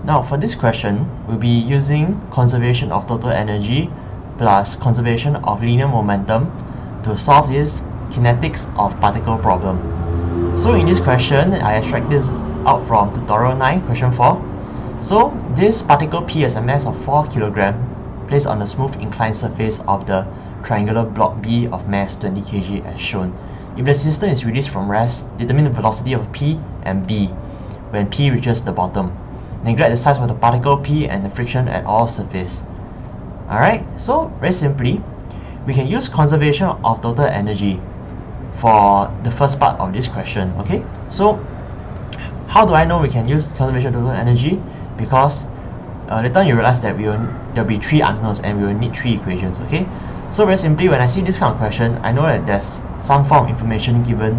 Now for this question, we'll be using conservation of total energy plus conservation of linear momentum to solve this kinetics of particle problem. So in this question, I extract this out from tutorial 9, question 4. So this particle P has a mass of 4 kg placed on the smooth inclined surface of the triangular block B of mass 20 kg as shown. If the system is released from rest, determine the velocity of P and B when P reaches the bottom. Neglect the size of the particle P and the friction at all surface. Alright, so very simply, we can use conservation of total energy for the first part of this question. Okay, so how do I know we can use conservation of total energy? Because later on you realize that there will be 3 unknowns and we will need 3 equations. Okay, so very simply, when I see this kind of question, I know that there's some form of information given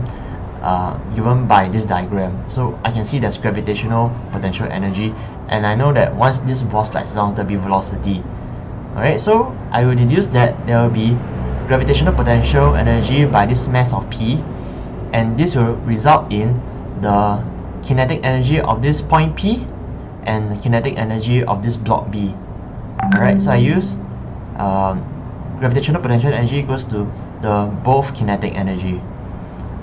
by this diagram. So I can see there's gravitational potential energy, and I know that once this ball slides down, there'll be velocity. Alright, so I will deduce that there will be gravitational potential energy by this mass of P, and this will result in the kinetic energy of this point P and the kinetic energy of this block B. Alright, so I use gravitational potential energy equals to the both kinetic energy.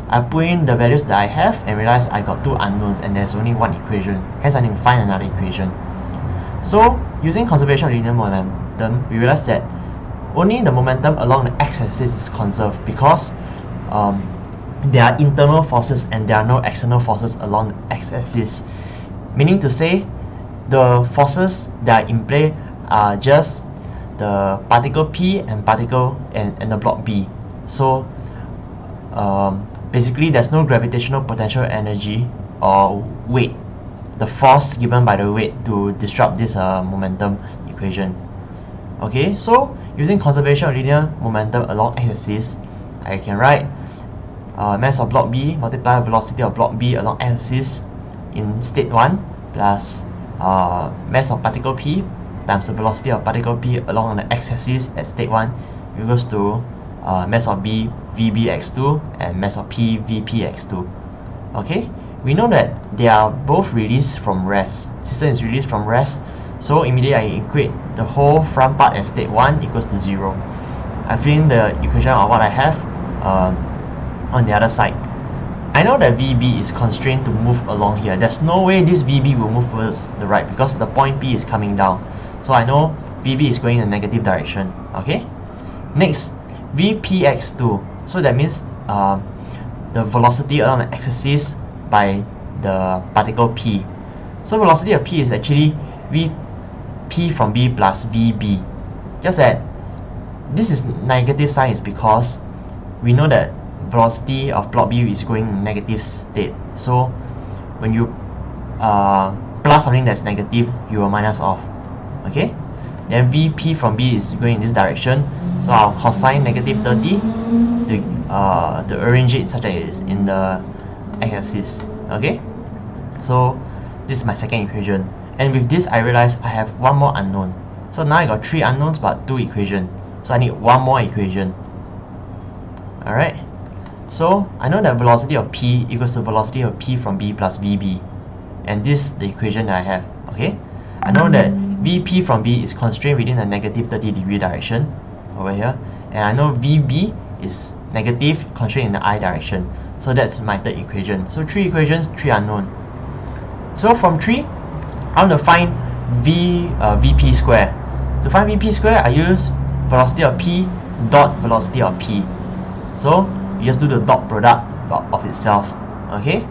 I put in the values that I have and realize I got 2 unknowns and there's only 1 equation, hence I need to find another equation. So using conservation of linear momentum, we realize that only the momentum along the x-axis is conserved because there are internal forces and there are no external forces along the x-axis. Meaning to say, the forces that are in play are just the particle P and the block B. So basically there's no gravitational potential energy or weight, the force given by the weight to disrupt this momentum equation. Okay, so using conservation of linear momentum along x-axis, I can write mass of block B multiply velocity of block B along x-axis in state 1 plus mass of particle P times the velocity of particle P along the x-axis at state 1 equals to mass of B VBx2 and mass of P VPx2. Okay, we know that they are both released from rest. System is released from rest, so immediately I equate the whole front part at state 1 equals to 0. I fill in the equation of what I have on the other side. I know that VB is constrained to move along here. There's no way this VB will move towards the right because the point P is coming down. So I know VB is going in a negative direction. Okay. Next, VPx2. So that means the velocity along the x-axis by the particle P. So velocity of P is actually P from B plus VB. Just that this is negative sign is because we know that velocity of block B is going in negative state. So when you plus something that's negative, you will minus off. Okay, then VP from B is going in this direction, so I'll cosine negative 30 to arrange it such that it is in the x-axis. Okay, so this is my second equation, and with this I realize I have 1 more unknown. So now I got 3 unknowns but 2 equations, so I need 1 more equation. Alright, so I know that velocity of P equals to velocity of P from B plus VB, and this is the equation that I have. Okay, I know that VP from B is constrained within the negative 30-degree direction over here, and I know VB is negative constrained in the I direction. So that's my third equation. So 3 equations, 3 unknown. So from 3, I want to find VP square. To find VP square, I use velocity of P dot velocity of P. So you just do the dot product of itself. Okay,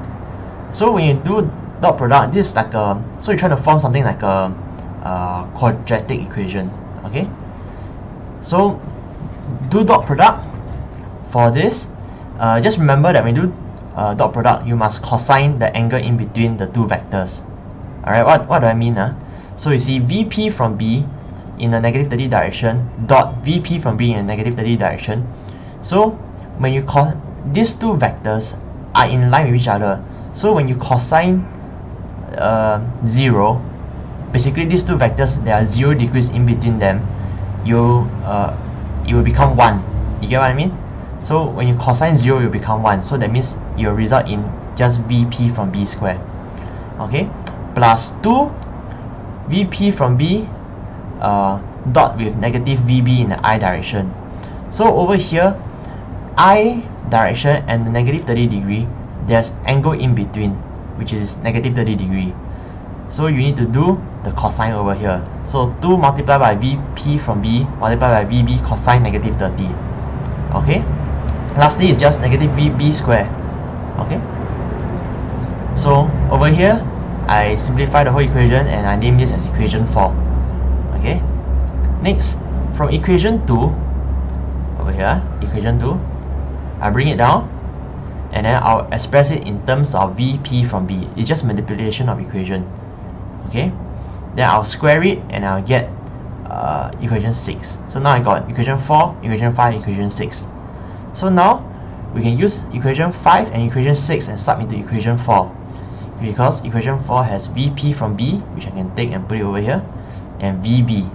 so when you do dot product, this is like a, so you try to form something like a quadratic equation. Okay, so do dot product for this. Just remember that when you do dot product, you must cosine the angle in between the 2 vectors. Alright, what do I mean? So you see VP from B in a negative 30 direction dot VP from B in a negative 30 direction. So when you these 2 vectors are in line with each other, so when you cosine 0, basically these 2 vectors, there are 0 degrees in between them, it will become 1. You get what I mean? So when you cosine 0, it will become 1. So that means it will result in just VP from B square. Okay, plus 2 VP from B dot with negative VB in the I direction. So over here, I direction and the negative 30 degree, there's angle in between, which is negative 30 degree. So you need to do the cosine over here. So 2 multiplied by VP from B multiplied by VB cosine negative 30. Okay. Lastly is just negative VB square. Okay. So over here, I simplify the whole equation and I name this as equation 4. Okay. Next, from equation 2, over here, equation 2, I bring it down and then I'll express it in terms of VP from B. It's just manipulation of equation. Okay, then I'll square it and I'll get equation 6. So now I got equation 4, equation 5, equation 6. So now we can use equation 5 and equation 6 and sub into equation 4, because equation 4 has VP from B, which I can take and put it over here, and VB,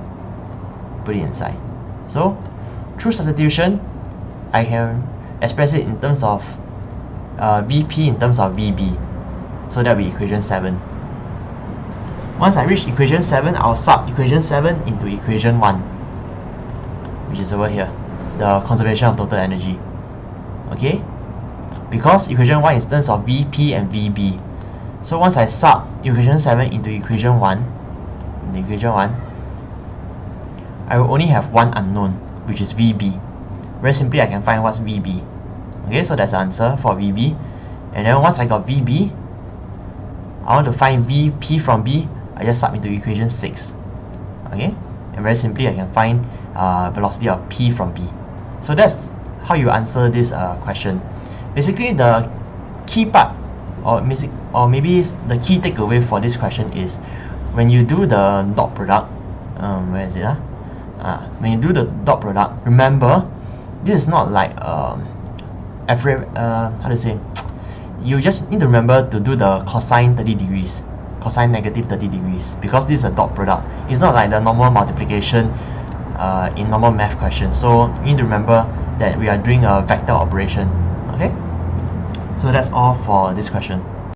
put it inside. So through substitution, I can express it in terms of VP in terms of VB. So that will be equation 7. Once I reach equation 7, I'll sub equation 7 into equation 1, which is over here, the conservation of total energy. Okay? Because equation 1 is in terms of VP and VB. So once I sub equation 7 into equation 1, I will only have one unknown, which is VB. Very simply, I can find what's VB. Okay, so that's the answer for VB. And then once I got VB, I want to find VP from B. I just sub into equation 6. Okay, and very simply I can find velocity of P from B. So that's how you answer this question. Basically, the key part, or maybe the key takeaway for this question is when you do the dot product. Where is it? When you do the dot product, remember this is not like how to say. You just need to remember to do the cosine 30 degrees. Cosine negative 30 degrees, because this is a dot product. It's not like the normal multiplication in normal math questions. So you need to remember that we are doing a vector operation. Okay, so that's all for this question.